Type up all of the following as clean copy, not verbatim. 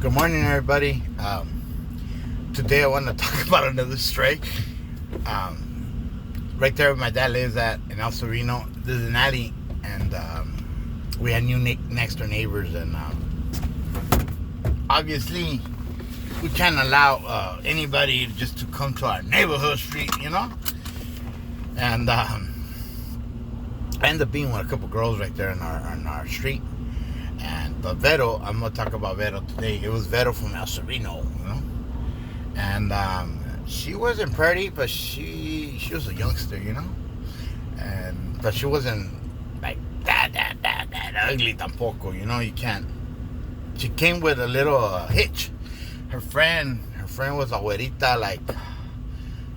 Good morning, everybody. Today I want to talk about another stray. Right there where my dad lives at in El Sereno, there's an alley, and we had new next door neighbors, and obviously we can't allow anybody just to come to our neighborhood street, and I ended up being with a couple girls right there in our street. But Vero, I'm gonna talk about Vero today. It was Vero from El Sereno, and she wasn't pretty, but she was a youngster, but she wasn't like that ugly tampoco, you can't. She came with a little hitch. Her friend was a güerita, like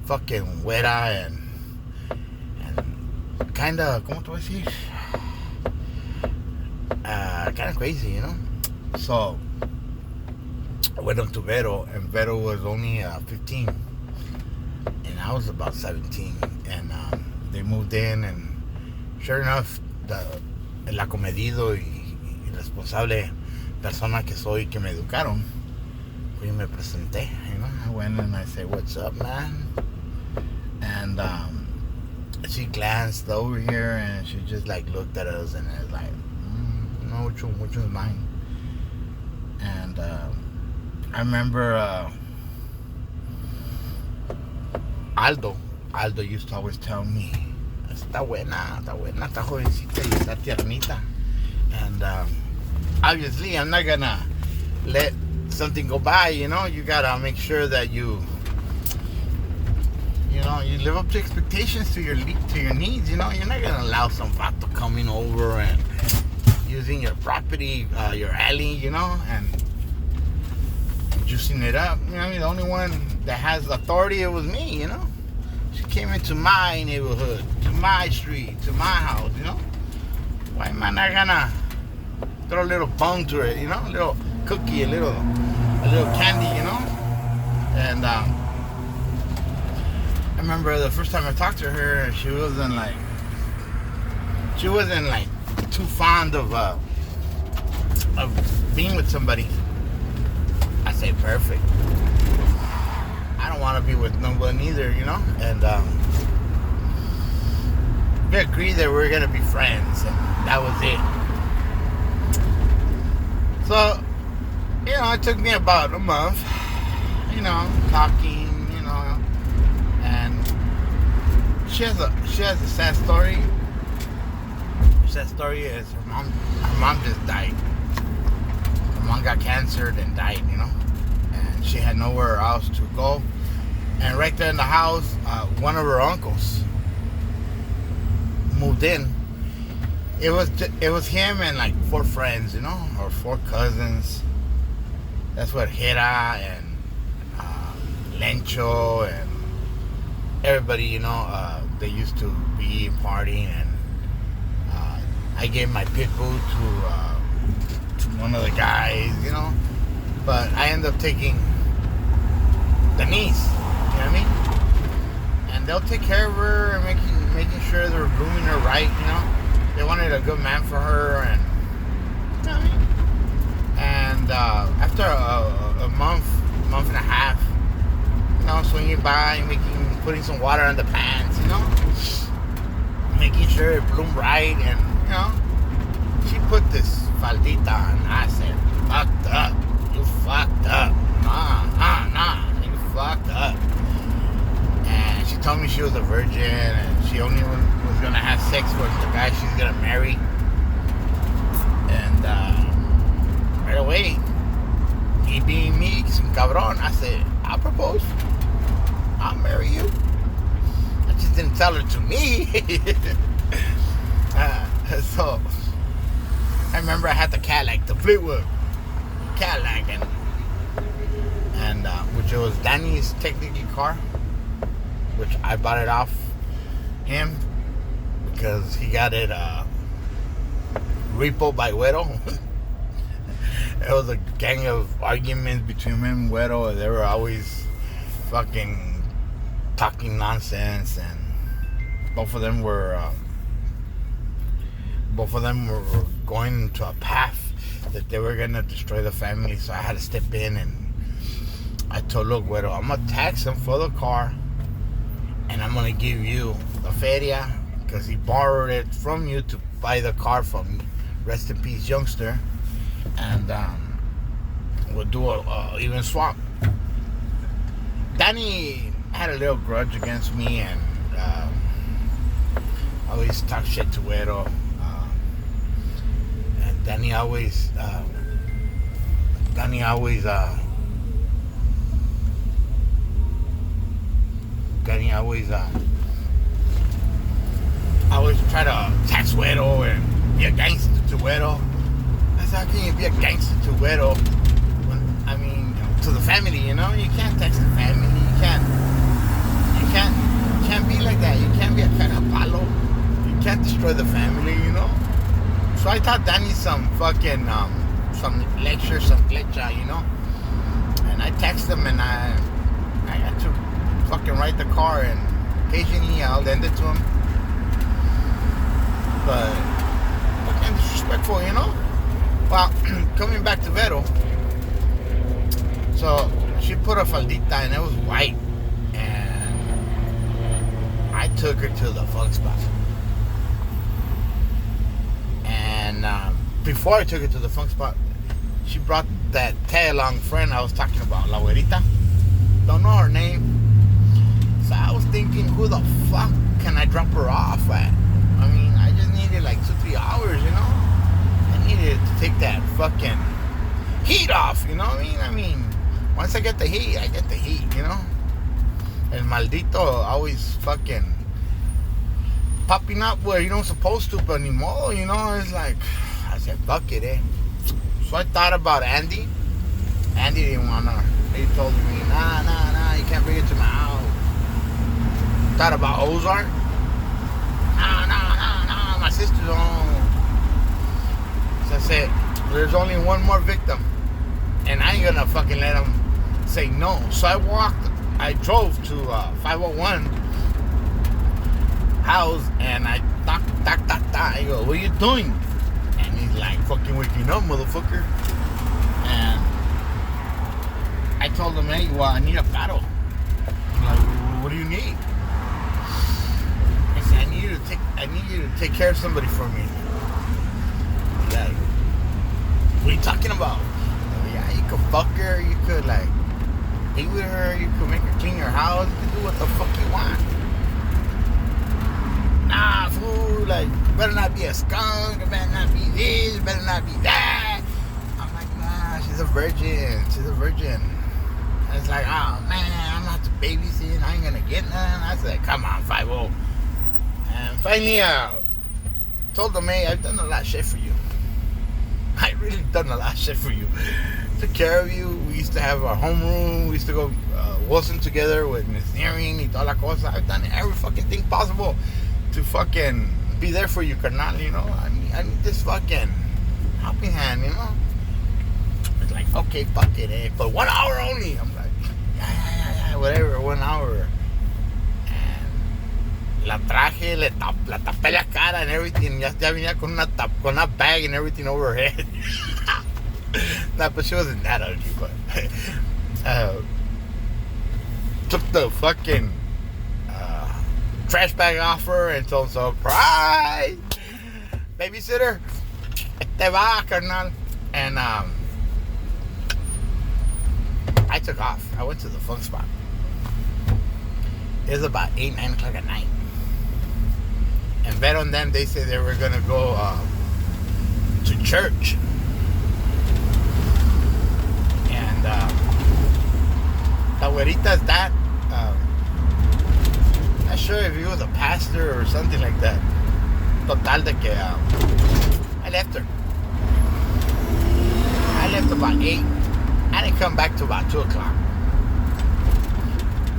fucking güera and kind of, ¿cómo te voy a decir? Kind of crazy, So I went up to Vero, and Vero was only 15, and I was about 17, and they moved in, and sure enough, el acomedido y responsable persona que soy, que me educaron, pues me presenté, I went and I said, "What's up, man?" And she glanced over here, and she just like looked at us, and I was like, no, which one's mine? And I remember Aldo used to always tell me, está buena, está jovencita y está tiernita. And obviously I'm not gonna let something go by, you gotta make sure that you live up to expectations, to your needs, you're not gonna allow some vato coming over and using your property, your alley, and juicing it up. The only one that has authority, it was me, She came into my neighborhood, to my street, to my house, Why am I not gonna throw a little bone to it, a little cookie, a little candy, And I remember the first time I talked to her, she wasn't like too fond of being with somebody. I say perfect. I don't want to be with no one either, And we agreed that we're gonna be friends, and that was it. So, it took me about a month, talking, and she has a sad story. That story is her mom just died. Her mom got cancer and died, and she had nowhere else to go. And right there in the house, one of her uncles moved in. It was him and like 4 friends, or 4 cousins. That's what Hera and Lencho and everybody, they used to be partying. And I gave my pit bull to one of the guys, But I ended up taking the niece, you know what I mean? And they'll take care of her and making sure they're grooming her right, They wanted a good man for her, and you know what I mean? And after a month and a half, swinging by, putting some water on the plants, making sure it bloomed right, and she put this faldita on. I said, fucked up. You fucked up. Nah. You fucked up. And she told me she was a virgin, and she only was going to have sex with the guy she's going to marry. And right away, me being me, some cabron, I said, I'll propose. I'll marry you. I just didn't tell her to me. So I remember I had the Cadillac, the Fleetwood Cadillac, and which was Danny's technically car, which I bought it off him because he got it repo by Güero. It was a gang of arguments between him and Güero. They were always fucking talking nonsense, and both of them were going into a path that they were gonna destroy the family, so I had to step in, and I told, look, Güero, I'm gonna tax him for the car, and I'm gonna give you the feria, because he borrowed it from you to buy the car from me. Rest in peace, youngster. And we'll do a even swap. Danny had a little grudge against me, and always talk shit to Güero. And Danny always try to tax Güero and be a gangster to Güero. I said, how can you be a gangster to Güero? I mean, to the family, you know? You can't tax the family. You can't be like that. You can't be a carapalo. You can't destroy the family, you know? So I taught Danny some fucking, some lecture, some glitcha, you know? And I texted him, and I had to fucking ride the car, and occasionally I'll lend it to him. But fucking disrespectful, you know? Well, coming back to Vero, so she put a faldita, and it was white, and I took her to the funk spot. And before I took her to the funk spot, she brought that tag-along friend I was talking about, La Güerita. Don't know her name. So I was thinking, who the fuck can I drop her off at? I mean, I just needed like 2-3 hours, you know? I needed to take that fucking heat off, you know what I mean? I mean, once I get the heat, I get the heat, you know? El maldito always fucking popping up where you don't supposed to, but anymore, you know? It's like, I said, fuck it, eh? So I thought about Andy. Andy didn't wanna. He told me, nah, you can't bring it to my house. Thought about Ozark. Nah, my sister's home. So I said, there's only one more victim, and I ain't gonna fucking let him say no. So I drove to 501 house, and I knock. I go, what are you doing? And he's like, fucking waking up, motherfucker. And I told him, hey, well, I need a paddle. I'm like, what do you need? I said, I need you to take care of somebody for me. He's like, what are you talking about? Oh, yeah, you could fuck her, you could like be with her, you could make her clean your house, you could do what the fuck you want. Nah, fool, like, better not be a skunk, it better not be this, it better not be that. I'm like, nah, she's a virgin. And it's like, oh man, I'm not the babysit, I ain't gonna get none. I said, come on, 5-0. And finally, told them, hey, I've done a lot of shit for you. I really done a lot of shit for you. Took care of you. We used to have our homeroom. We used to go Wilson together with Miss Nearing y toda la cosa. I've done every fucking thing possible to fucking be there for you, carnal, you know? I need this fucking helping hand, you know? It's like, okay, fuck it, eh? But 1 hour only. I'm like, yeah, whatever, 1 hour. And la traje, la tapé la cara and everything. Ya venía con una bag and everything over her head. Nah, but she wasn't that ugly, but took the fucking trash bag off her and told surprise, babysitter, te va, carnal. And I took off. I went to the funk spot. It was about 8-9 o'clock at night. And bet on them, they said they were gonna go to church. And La Güerita's dad, not sure if he was a pastor or something like that. Total de que I left her. I left about 8. I didn't come back till about 2 o'clock.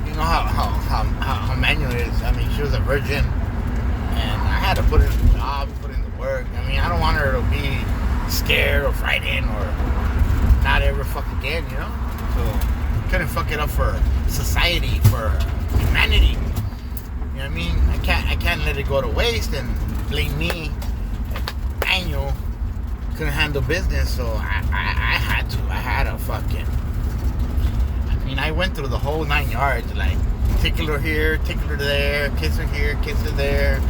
You know how manual it is. I mean, she was a virgin, and I had to put in the job, put in the work. I mean, I don't want her to be scared or frightened or not ever fuck again, you know? So couldn't fuck it up for society, for humanity. You know what I mean? I can't let it go to waste and blame me, Daniel, couldn't handle business, so I had to. I had to fucking. I mean, I went through the whole 9 yards, like tickler here, tickler there, kiss her here, kiss her there.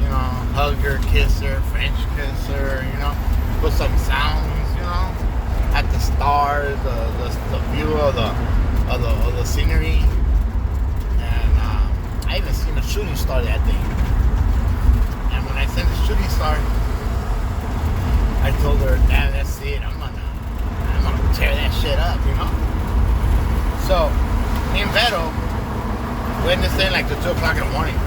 You know, hug her, kiss her, French kiss her. You know, put some sounds. You know, at the stars, the view of the scenery, and I even seen a shooting star that day. And when I seen the shooting star, I told her, "Damn, that's it. I'm gonna tear that shit up," you know. So me and Vero went this thing like till 2 o'clock in the morning.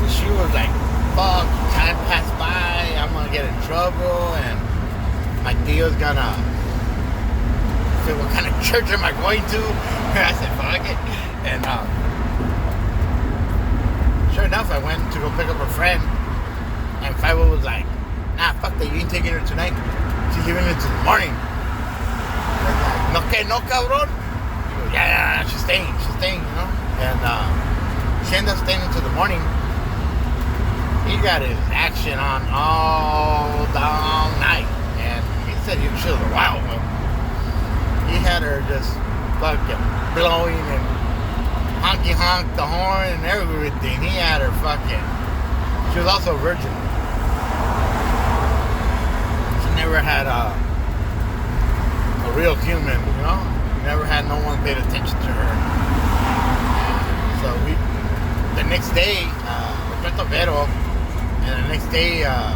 So she was like, "Fuck, time passed by. I'm gonna get in trouble, and my tío's gonna say, what kind of church am I going to?" I said, "Fuck it," and sure enough, I went to go pick up her friend. And Fivo was like, "Nah, fuck that, you ain't taking her tonight. She's leaving until the morning." I was like, "No, que no, cabrón?" He goes, yeah, she's staying, you know? And she ended up staying until the morning. He got his action on all down night. And he said she was a wild one. He had her just fucking blowing and honk the horn and everything. He had her fucking. She was also a virgin. She never had a real human, you know? She never had no one paid attention to her. So the next day, we went to Vero, and the next day, I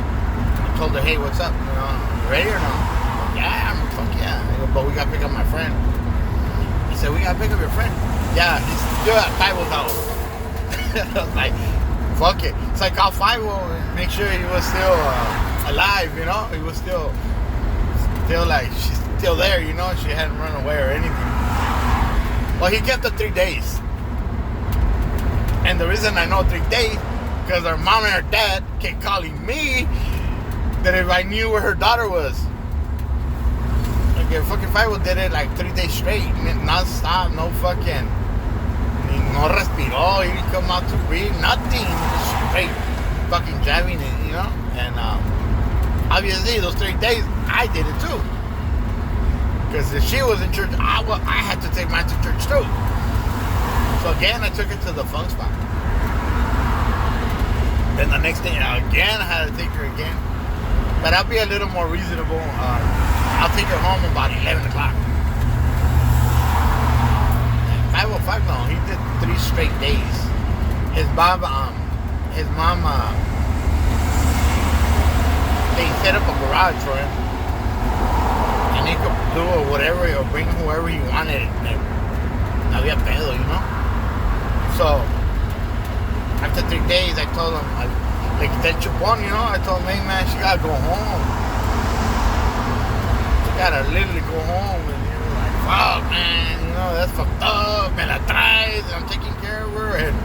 told her, "Hey, what's up? You know, you ready or no?" "Yeah, fuck yeah." I go, "But we gotta pick up my friend." He said, "We gotta pick up your friend?" "Yeah, he's still at Fivo's house." I was like, fuck it. So I called Fivo and make sure he was still alive, you know? He was still like, she's still there, you know? She hadn't run away or anything. Well, he kept her 3 days. And the reason I know 3 days, because her mom and her dad kept calling me that if I knew where her daughter was. Okay, fucking Fivo did it like 3 days straight, non-stop, no fucking... No respiró, he didn't come out to breathe, nothing, just straight fucking jabbing it, you know? And obviously those 3 days, I did it too. Because if she was in church, I had to take mine to church too. So again, I took it to the funk spot. Then the next day, again, I had to take her again. But I'll be a little more reasonable. I'll take her home about 11 o'clock. 505, no, he did 3 straight days. His mom, they set up a garage for him, and he could do whatever or bring whoever he wanted. No había pedo, you know. So after 3 days, I told him, like that chupon, you know. I told him, "Hey man, she gotta go home. She gotta literally go home." And he was like, "Fuck, man. You know, that's fucked up, me la traes, and I'm taking care of her, and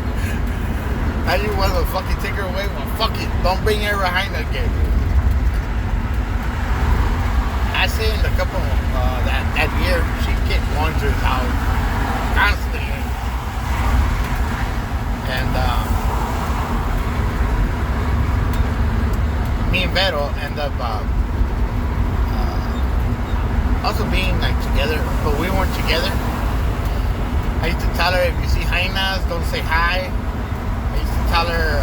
now you want to fucking take her away? Well, fuck it, don't bring her behind again." I say in the couple, that year, she kept going to his house constantly. And me and Vero end up also being like together, but we weren't together. I used to tell her, if you see hyenas, don't say hi. I used to tell her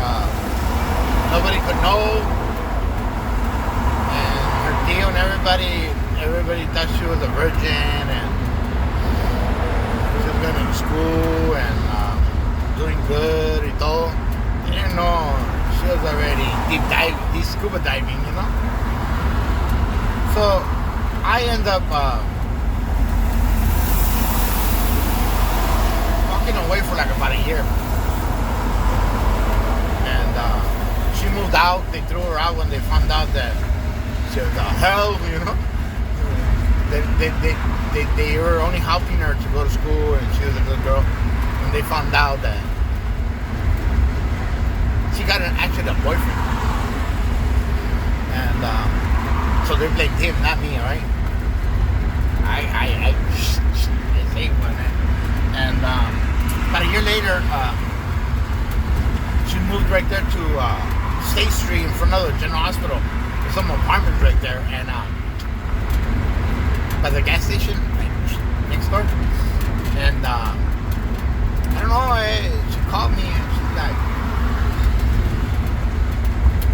nobody could know. And her tío and everybody thought she was a virgin, and she was going to school and doing good and all. They didn't know she was already deep scuba diving, you know. So I end up walking away for like about a year. And she moved out. They threw her out when they found out that she was a hell, you know. They were only helping her to go to school, and she was a good girl. And they found out that she got actually a boyfriend. And so they blamed him, not me, alright? I say one. And about a year later, she moved right there to State Street in front of the General Hospital. There's some apartments right there, and by the gas station, like next door. And I don't know. She called me and she's like,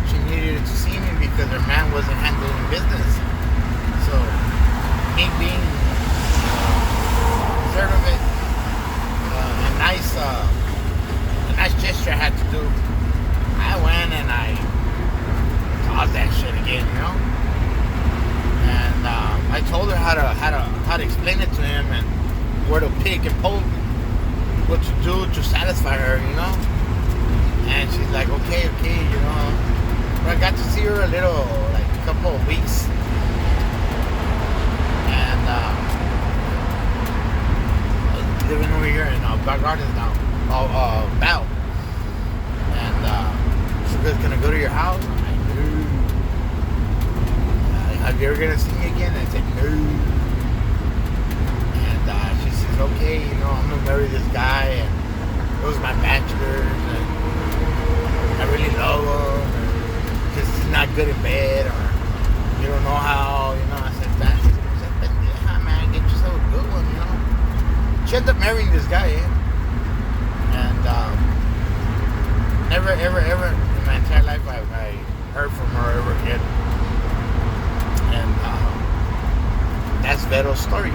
she needed to see me because her man wasn't handling business. So me being third of it, a nice gesture I had to do. I went and I caused that shit again, you know. And I told her how to explain it to him and where to pick and pull, what to do to satisfy her, you know. And she's like, okay, you know. But I got to see her a little, like a couple of weeks. And living over here in Back Gardens now, Bow. And she goes, can I go to your house? I'm like, no. Have you ever gonna see me again? I said, no. And she says, okay, you know, I'm gonna marry this guy, and it was my bachelor's, and I really love him, because he's not good in bed, or you don't know how, you know. I said, bachelor's. I said, yeah, man, get yourself a good one, you know. She ended up marrying this guy, and never, ever, ever in my entire life I heard from her ever again. And that's Vero's story.